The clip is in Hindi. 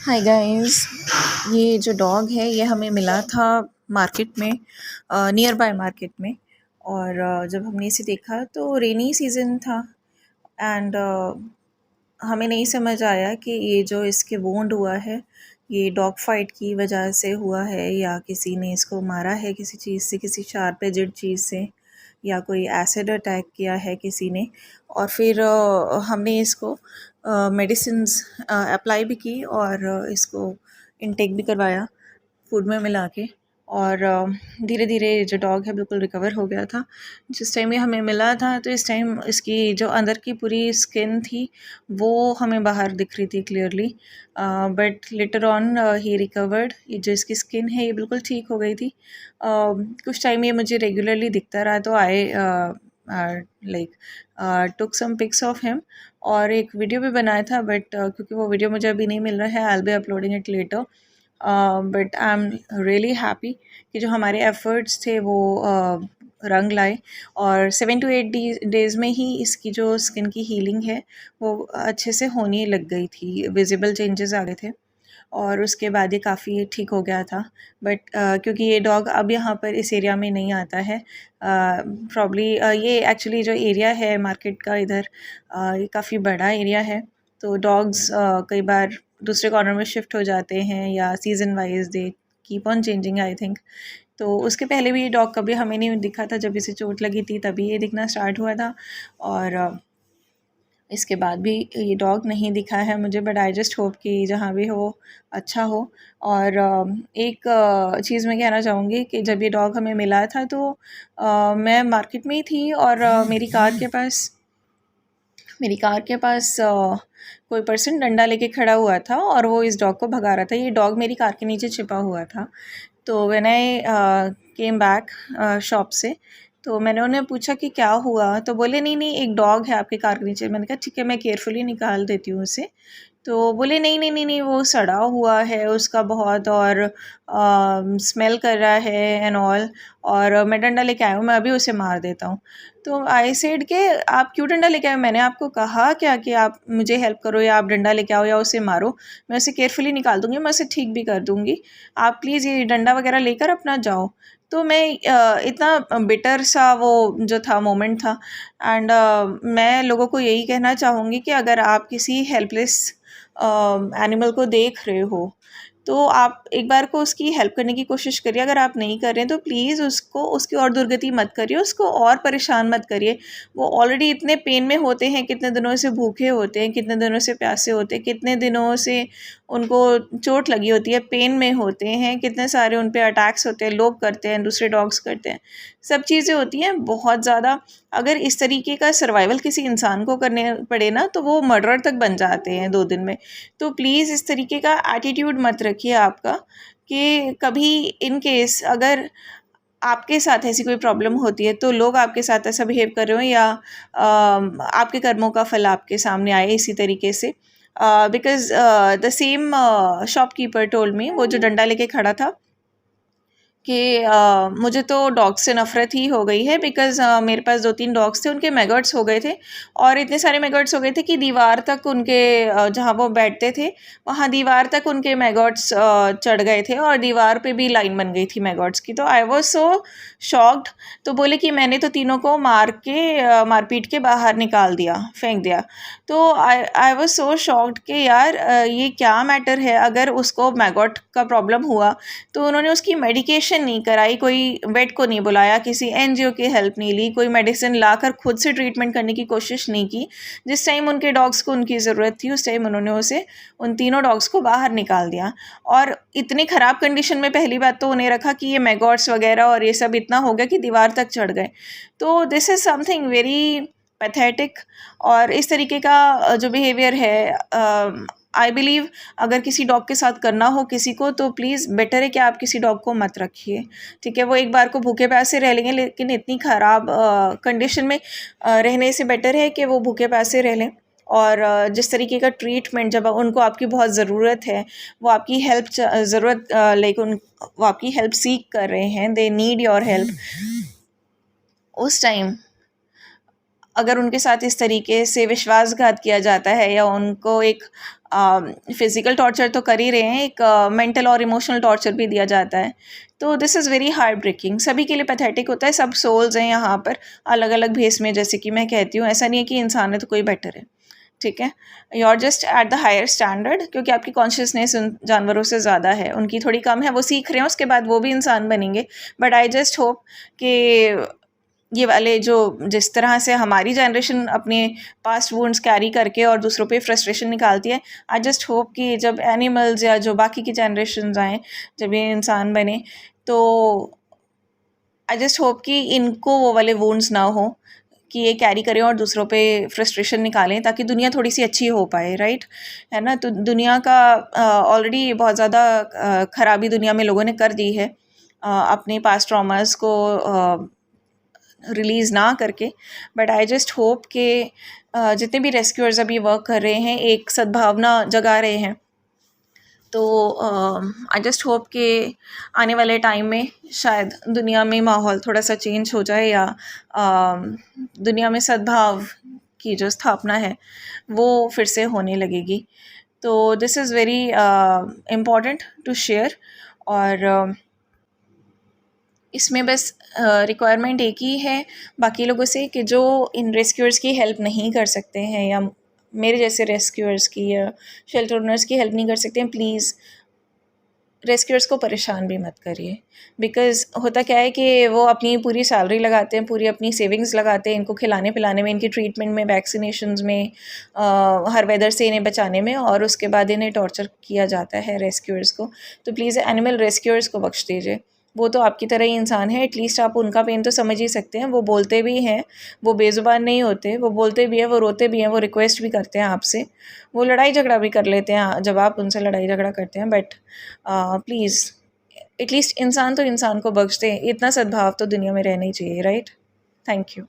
Hi guys. ये जो डॉग है ये हमें मिला था मार्केट में, नियर बाय मार्केट में। और जब हमने इसे देखा तो रेनी सीज़न था एंड हमें नहीं समझ आया कि ये जो इसके वुंड हुआ है ये डॉग फाइट की वजह से हुआ है या किसी ने इसको मारा है किसी चीज़ से, किसी शार्प एजेड चीज़ से, या कोई एसिड अटैक किया है किसी ने। और फिर हमने इसको मेडिसिन्स अप्लाई भी की और इसको इनटेक भी करवाया फूड में मिला के। और धीरे धीरे जो डॉग है बिल्कुल रिकवर हो गया था। जिस टाइम ये हमें मिला था तो इस टाइम इसकी जो अंदर की पूरी स्किन थी वो हमें बाहर दिख रही थी clearly, but later on he recovered. ये जो इसकी स्किन है ये बिल्कुल ठीक हो गई थी। कुछ टाइम ये मुझे रेगुलरली दिखता रहा तो आई टुक सम पिक्स ऑफ हिम और एक वीडियो भी बनाया था, बट क्योंकि वो वीडियो मुझे अभी नहीं मिल रहा है, I will be uploading it later. But I am really happy कि जो हमारे एफ़र्ट्स थे वो रंग लाए। और 7 to 8 डेज़ में ही इसकी जो स्किन की हीलिंग है वो अच्छे से होने लग गई थी, विजिबल चेंजेस आ गए थे और उसके बाद ये काफ़ी ठीक हो गया था। बट क्योंकि ये डॉग अब यहाँ पर इस एरिया में नहीं आता है, प्रॉब्ली ये एक्चुअली जो एरिया है मार्केट का इधर, ये काफ़ी बड़ा एरिया है। तो डॉग्स कई बार दूसरे कॉर्नर में शिफ्ट हो जाते हैं या season wise they keep on changing I think. तो उसके पहले भी ये डॉग कभी हमें नहीं दिखा था, जब इसे चोट लगी थी तभी ये दिखना स्टार्ट हुआ था। और इसके बाद भी ये डॉग नहीं दिखा है मुझे, बट आई जस्ट होप कि जहाँ भी हो अच्छा हो। और एक चीज़ मैं कहना चाहूँगी कि जब ये डॉग हमें मिला था तो मैं मार्केट में ही थी और मेरी कार के पास कोई पर्सन डंडा लेके खड़ा हुआ था और वो इस डॉग को भगा रहा था। ये डॉग मेरी कार के नीचे छिपा हुआ था। तो when I came back shop से, तो मैंने उन्हें पूछा कि क्या हुआ, तो बोले नहीं नहीं एक डॉग है आपके कार के नीचे। मैंने कहा ठीक है, मैं केयरफुली निकाल देती हूँ उसे। तो बोले नहीं नहीं नहीं नहीं वो सड़ा हुआ है उसका बहुत, और स्मेल कर रहा है एंड ऑल, और मैं डंडा लेके आया हूँ, मैं अभी उसे मार देता हूँ। तो आई सेड के आप क्यों डंडा लेके आए, मैंने आपको कहा क्या कि आप मुझे हेल्प करो या आप डंडा लेके आओ या उसे मारो, मैं उसे केयरफुली निकाल दूँगी, मैं उसे ठीक भी कर दूँगी, आप प्लीज़ ये डंडा वगैरह लेकर अपना जाओ। तो मैं इतना बिटर सा वो जो था मोमेंट था। एंड मैं लोगों को यही कहना चाहूँगी कि अगर आप किसी हेल्पलेस एनिमल को देख रहे हो तो आप एक बार को उसकी हेल्प करने की कोशिश करिए। अगर आप नहीं कर रहे हैं तो प्लीज़ उसको उसकी और दुर्गति मत करिए, उसको और परेशान मत करिए। वो ऑलरेडी इतने पेन में होते हैं, कितने दिनों से भूखे होते हैं, कितने दिनों से प्यासे होते हैं, कितने दिनों से उनको चोट लगी होती है, पेन में होते हैं, कितने सारे उन पे अटैक्स होते हैं, लोग करते हैं, दूसरे डॉग्स करते हैं, सब चीज़ें होती हैं बहुत ज़्यादा। अगर इस तरीके का सर्वाइवल किसी इंसान को करने पड़े ना तो वो मर्डर तक बन जाते हैं 2 दिन में। तो प्लीज़ इस तरीके का एटीट्यूड मत रखिए आपका, कि कभी इन केस अगर आपके साथ ऐसी कोई प्रॉब्लम होती है तो लोग आपके साथ ऐसा बिहेव कर रहे हो या आपके कर्मों का फल आपके सामने आए इसी तरीके से। Because the same shopkeeper told me, वो जो डंडा लेके खड़ा था, कि मुझे तो डॉग से नफ़रत ही हो गई है, बिकॉज़ मेरे पास 2-3 डॉग्स थे, उनके मैगट्स हो गए थे और इतने सारे मैगट्स हो गए थे कि दीवार तक उनके जहाँ वो बैठते थे वहाँ दीवार तक उनके मैगट्स चढ़ गए थे और दीवार पे भी लाइन बन गई थी मैगट्स की। तो आई वाज़ सो शॉक्ड। तो बोले कि मैंने तो तीनों को मार-पीट के बाहर निकाल दिया, फेंक दिया। तो आई वाज़ सो शॉक्ड कि यार ये क्या मैटर है। अगर उसको मैगट का प्रॉब्लम हुआ तो उन्होंने उसकी मेडिकेशन नहीं कराई, कोई वेट को नहीं बुलाया, किसी एनजीओ की हेल्प नहीं ली, कोई मेडिसिन लाकर खुद से ट्रीटमेंट करने की कोशिश नहीं की। जिस टाइम उनके डॉग्स को उनकी ज़रूरत थी उस टाइम उन्होंने उन तीनों डॉग्स को बाहर निकाल दिया। और इतनी ख़राब कंडीशन में पहली बात तो उन्हें रखा कि ये मैगॉट्स वगैरह और ये सब इतना हो गया कि दीवार तक चढ़ गए। तो this is something very pathetic. और इस तरीके का जो बिहेवियर है, आई बिलीव अगर किसी डॉग के साथ करना हो किसी को तो प्लीज़ बेटर है कि आप किसी डॉग को मत रखिए, ठीक है। वो एक बार को भूखे प्यासे रह लेंगे, लेकिन इतनी ख़राब कंडीशन में रहने से बेटर है कि वो भूखे प्यासे रह लें। और जिस तरीके का ट्रीटमेंट जब उनको आपकी बहुत ज़रूरत है, वो आपकी हेल्प ज़रूरत लाइक वो आपकी हेल्प सीख कर रहे हैं, दे नीड योर हेल्प, उस टाइम अगर उनके साथ इस तरीके से विश्वासघात किया जाता है या उनको एक फिज़िकल टॉर्चर तो कर ही रहे हैं, एक मेंटल और इमोशनल टॉर्चर भी दिया जाता है, तो this is very heartbreaking. सभी के लिए पैथेटिक होता है, सब सोल्स हैं यहाँ पर अलग अलग भेस में, जैसे कि मैं कहती हूँ, ऐसा नहीं है कि इंसान है तो कोई बेटर है, ठीक है। You are just at the higher standard, क्योंकि आपकी कॉन्शियसनेस उन जानवरों से ज़्यादा है, उनकी थोड़ी कम है, वो सीख रहे हैं, उसके बाद वो भी इंसान बनेंगे। बट आई जस्ट होप कि ये वाले जो जिस तरह से हमारी जनरेशन अपने पास्ट वुंड्स कैरी करके और दूसरों पे फ्रस्ट्रेशन निकालती है, आई जस्ट होप कि जब एनिमल्स या जो बाकी की जनरेशन आएँ, जब ये इंसान बने, तो आई जस्ट होप कि इनको वो वाले वुंड्स ना हो कि ये कैरी करें और दूसरों पे फ्रस्ट्रेशन निकालें, ताकि दुनिया थोड़ी सी अच्छी हो पाए, राइट, है ना। तो दुनिया का ऑलरेडी बहुत ज़्यादा ख़राबी दुनिया में लोगों ने कर दी है अपने पास्ट ट्रॉमास को रिलीज़ ना करके। बट आई जस्ट होप कि जितने भी रेस्क्यूअर्स अभी वर्क कर रहे हैं एक सद्भावना जगा रहे हैं, तो आई जस्ट होप कि आने वाले टाइम में शायद दुनिया में माहौल थोड़ा सा चेंज हो जाए, या दुनिया में सद्भाव की जो स्थापना है वो फिर से होने लगेगी। तो this is very important to share. और इसमें बस रिक्वायरमेंट एक ही है बाकी लोगों से कि जो इन रेस्क्यूअर्स की हेल्प नहीं कर सकते हैं, या मेरे जैसे रेस्क्यूअर्स की या शेल्टर ओनर्स की हेल्प नहीं कर सकते हैं, प्लीज़ रेस्क्यूअर्स को परेशान भी मत करिए। बिकॉज़ होता क्या है कि वो अपनी पूरी सैलरी लगाते हैं, पूरी अपनी सेविंग्स लगाते हैं इनको खिलाने पिलाने में, इनकी ट्रीटमेंट में, वैक्सीनेशंस में, हर वेदर से इन्हें बचाने में, और उसके बाद इन्हें टॉर्चर किया जाता है रेस्क्यूअर्स को। तो प्लीज़ एनिमल रेस्क्यूअर्स को बख्श दीजिए, वो तो आपकी तरह ही इंसान है, एटलीस्ट आप उनका पेन तो समझ ही सकते हैं। वो बोलते भी हैं, वो बेज़ुबान नहीं होते, वो बोलते भी हैं, वो रोते भी हैं, वो रिक्वेस्ट भी करते हैं आपसे, वो लड़ाई झगड़ा भी कर लेते हैं जब आप उनसे लड़ाई झगड़ा करते हैं। बट प्लीज़ एटलीस्ट इंसान तो इंसान को बख्श दें, इतना सद्भाव तो दुनिया में रहना ही चाहिए, राइट। Thank you.